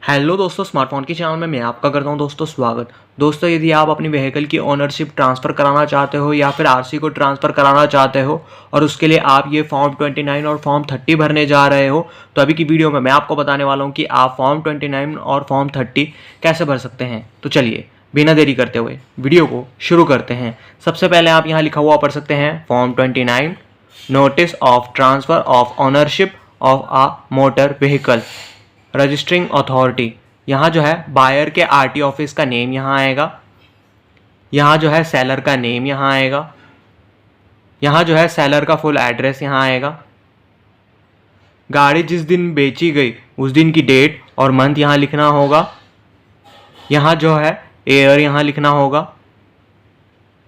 Hello दोस्तों, smartphone के channel में मैं आपका करता हूं दोस्तों स्वागत। दोस्तों, यदि आप अपनी व्हीकल की ओनरशिप ट्रांसफ़र कराना चाहते हो या फिर आरसी को ट्रांसफ़र कराना चाहते हो और उसके लिए आप ये फॉर्म 29 और फॉर्म 30 भरने जा रहे हो, तो अभी की वीडियो में मैं आपको बताने वाला हूं कि आप फॉर्म 29 और फॉर्म 30 कैसे भर सकते हैं। तो चलिए बिना देरी करते हुए वीडियो को शुरू करते हैं। सबसे पहले आप यहाँ लिखा हुआ पढ़ सकते हैं form 29 notice of transfer of ownership of a motor vehicle registering authority. यहाँ जो है बायर के आरटी ऑफिस का नेम यहाँ आएगा, यहाँ जो है सेलर का नेम यहाँ आएगा, यहाँ जो है सेलर का फुल एड्रेस यहाँ आएगा, गाड़ी जिस दिन बेची गई उस दिन की डेट और मंथ यहाँ लिखना होगा, यहाँ जो है ईयर यहाँ लिखना होगा,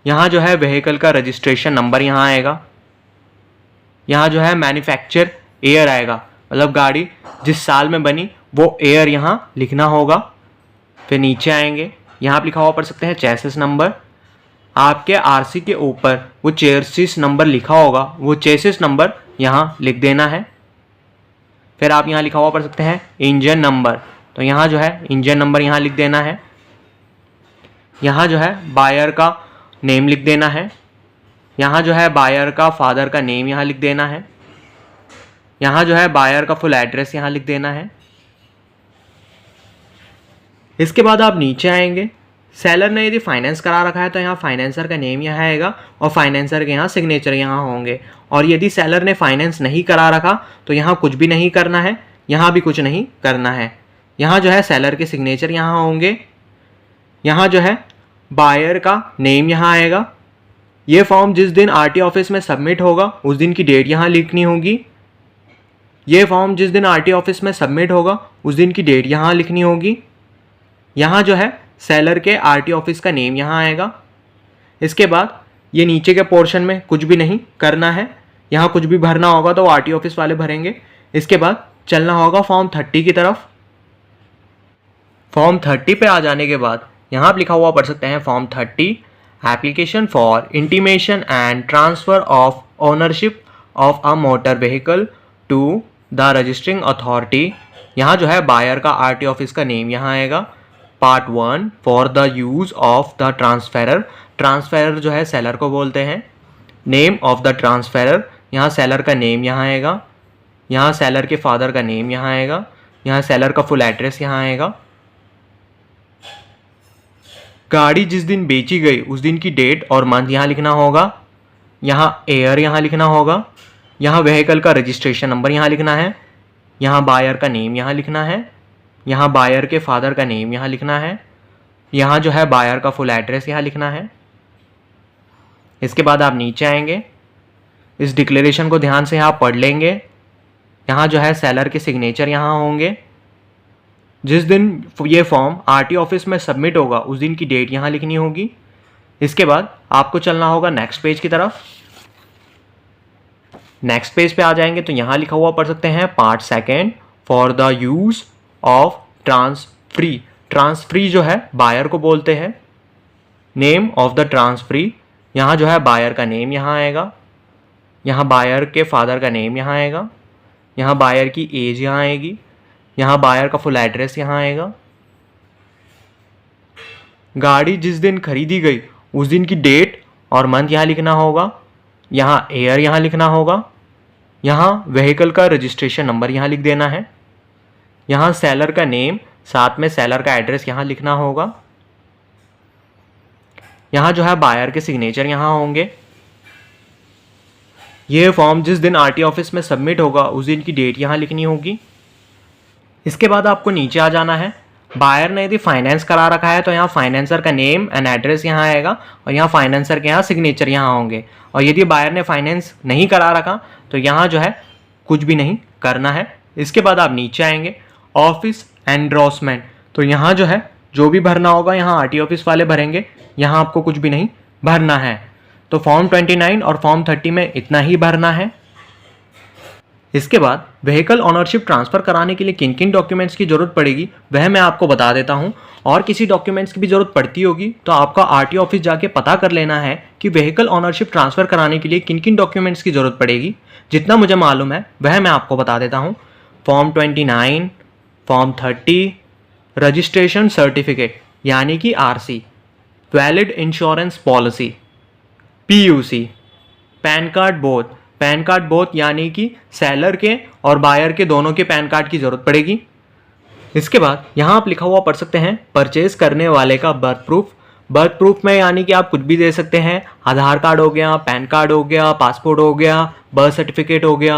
यहाँ जो है व्हीकल का रजिस्ट्रेशन नंबर यहाँ आएगा, यहाँ जो है मैन्युफैक्चर ईयर आएगा, मतलब गाड़ी जिस साल में बनी वो ईयर यहाँ लिखना होगा। फिर नीचे आएंगे, यहाँ आप लिखा हुआ पढ़ सकते हैं चेसिस नंबर। आपके आरसी के ऊपर वो चेसिस नंबर लिखा होगा, वो चेसिस नंबर यहाँ लिख देना है। फिर आप यहाँ लिखा हुआ पढ़ सकते हैं इंजन नंबर, तो यहाँ जो है इंजन नंबर यहाँ लिख देना है। यहाँ जो है बायर का नेम लिख देना है, यहाँ जो है बायर का फादर का नेम यहाँ लिख देना है, यहाँ जो है बायर का फुल एड्रेस यहाँ लिख देना है। इसके बाद आप नीचे आएंगे, सेलर ने यदि फाइनेंस करा रखा है तो यहाँ फाइनेंसर का नेम यहाँ आएगा और फाइनेंसर के यहाँ सिग्नेचर यहाँ होंगे। और यदि सेलर ने फाइनेंस नहीं करा रखा तो यहाँ कुछ भी नहीं करना है, यहाँ भी कुछ नहीं करना है। यहाँ जो है सेलर के सिग्नेचर यहाँ होंगे, यहाँ जो है बायर का नेम यहाँ आएगा। ये फॉर्म जिस दिन आरटी ऑफिस में सबमिट होगा उस दिन की डेट यहाँ लिखनी होगी। ये फॉर्म जिस दिन आरटी ऑफिस में सबमिट होगा उस दिन की डेट यहाँ लिखनी होगी। यहाँ जो है सेलर के आरटी ऑफिस का नेम यहाँ आएगा। इसके बाद ये नीचे के पोर्शन में कुछ भी नहीं करना है, यहाँ कुछ भी भरना होगा तो आरटी ऑफिस वाले भरेंगे। इसके बाद चलना होगा फॉर्म 30 की तरफ। फॉर्म 30 पे आ जाने के बाद यहाँ आप लिखा हुआ पढ़ सकते हैं form 30 application for intimation and transfer of ownership of a motor vehicle to the registering authority. यहाँ जो है बायर का आरटी ऑफिस का नेम यहाँ आएगा। Part 1 for the use of the transferor, transferor जो है सेलर को बोलते हैं। नेम ऑफ द ट्रांसफेरर, यहाँ सेलर का नेम यहाँ आएगा, यहाँ सेलर के फादर का नेम यहाँ आएगा, यहाँ सेलर का फुल एड्रेस यहाँ आएगा। गाड़ी जिस दिन बेची गई उस दिन की डेट और मंथ यहाँ लिखना होगा, यहाँ ईयर यहाँ लिखना होगा, यहाँ व्हीकल का रजिस्ट्रेशन नंबर यहाँ लिखना है, यहाँ बायर का नेम यहाँ लिखना है, यहाँ बायर के फादर का नेम यहाँ लिखना है, यहाँ जो है बायर का फुल एड्रेस यहाँ लिखना है। इसके बाद आप नीचे आएंगे, इस डिक्लेरेशन को ध्यान से आप पढ़ लेंगे। यहाँ जो है सेलर के सिग्नेचर यहाँ होंगे। जिस दिन ये फॉर्म आरटी ऑफिस में सबमिट होगा उस दिन की डेट यहाँ लिखनी होगी। इसके बाद आपको चलना होगा नेक्स्ट पेज की तरफ। नेक्स्ट पेज पे आ जाएंगे तो यहाँ लिखा हुआ पढ़ सकते हैं part 2 for the use of transferee. Transferee जो है बायर को बोलते हैं। नेम ऑफ द ट्रांसफ्री, यहाँ जो है बायर का नेम यहाँ आएगा, यहाँ बायर के फादर का नेम यहाँ आएगा, यहाँ बायर की एज यहाँ आएगी, यहाँ बायर का फुल एड्रेस यहाँ आएगा। गाड़ी जिस दिन खरीदी गई उस दिन की डेट और मंथ यहाँ लिखना होगा, यहाँ ईयर यहाँ लिखना होगा, यहाँ व्हीकल का रजिस्ट्रेशन नंबर यहाँ लिख देना है, यहाँ सेलर का नेम साथ में सेलर का एड्रेस यहाँ लिखना होगा, यहाँ जो है बायर के सिग्नेचर यहाँ होंगे। ये फॉर्म जिस दिन आरटी ऑफिस में सबमिट होगा उस दिन की डेट यहाँ लिखनी होगी। इसके बाद आपको नीचे आ जाना है। बायर ने यदि फाइनेंस करा रखा है तो यहाँ फाइनेंसर का नेम एंड एड्रेस यहाँ आएगा और यहाँ फाइनेंसर के यहाँ सिग्नेचर यहाँ होंगे। और यदि बायर ने फाइनेंस नहीं करा रखा तो यहाँ जो है कुछ भी नहीं करना है। इसके बाद आप नीचे आएंगे, ऑफिस एंडोर्समेंट, तो यहाँ जो है जो भी भरना होगा यहाँ आरटी ऑफिस वाले भरेंगे, यहाँ आपको कुछ भी नहीं भरना है। तो फॉर्म 29 और फॉर्म 30 में इतना ही भरना है। इसके बाद व्हीकल ओनरशिप ट्रांसफ़र कराने के लिए किन किन डॉक्यूमेंट्स की ज़रूरत पड़ेगी वह मैं आपको बता देता हूं। और किसी डॉक्यूमेंट्स की भी ज़रूरत पड़ती होगी तो आपका आरटी ऑफिस जाके पता कर लेना है कि व्हीकल ओनरशिप ट्रांसफ़र कराने के लिए किन किन डॉक्यूमेंट्स की ज़रूरत पड़ेगी। जितना मुझे मालूम है वह मैं आपको बता देता हूँ। फॉर्म 29, फॉर्म 30, रजिस्ट्रेशन सर्टिफिकेट यानी कि RC, valid insurance policy PUC, pan card both यानी कि सेलर के और बायर के दोनों के पैन कार्ड की ज़रूरत पड़ेगी। इसके बाद यहाँ आप लिखा हुआ पढ़ सकते हैं परचेज करने वाले का बर्थ प्रूफ में यानी कि आप कुछ भी दे सकते हैं, आधार कार्ड हो गया, पैन कार्ड हो गया, पासपोर्ट हो गया, बर्थ सर्टिफिकेट हो गया।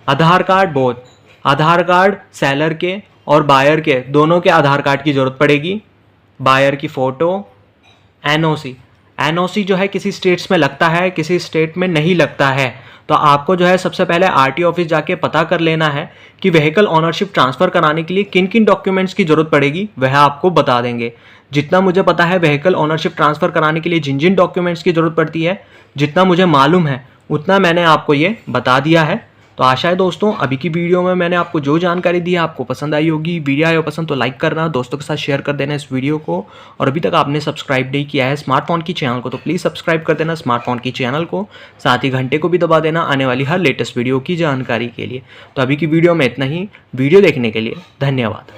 आधार कार्ड सेलर के और बायर के दोनों के आधार कार्ड की ज़रूरत पड़ेगी। बायर की फ़ोटो, एनओसी जो है किसी स्टेट्स में लगता है, किसी स्टेट में नहीं लगता है, तो आपको जो है सबसे पहले आरटीओ ऑफिस जाके पता कर लेना है कि व्हीकल ऑनरशिप ट्रांसफ़र कराने के लिए किन किन डॉक्यूमेंट्स की ज़रूरत पड़ेगी, वह आपको बता देंगे। जितना मुझे पता है व्हीकल ऑनरशिप ट्रांसफ़र कराने के लिए जिन जिन डॉक्यूमेंट्स की ज़रूरत पड़ती है, जितना मुझे मालूम है उतना मैंने आपको ये बता दिया है। तो आशा है दोस्तों अभी की वीडियो में मैंने आपको जो जानकारी दी है आपको पसंद आई होगी। वीडियो आए हो पसंद तो लाइक करना, दोस्तों के साथ शेयर कर देना इस वीडियो को। और अभी तक आपने सब्सक्राइब नहीं किया है स्मार्टफोन की चैनल को तो प्लीज़ सब्सक्राइब कर देना स्मार्टफोन की चैनल को, साथ ही घंटे को भी दबा देना आने वाली हर लेटेस्ट वीडियो की जानकारी के लिए। तो अभी की वीडियो में इतना ही। वीडियो देखने के लिए धन्यवाद।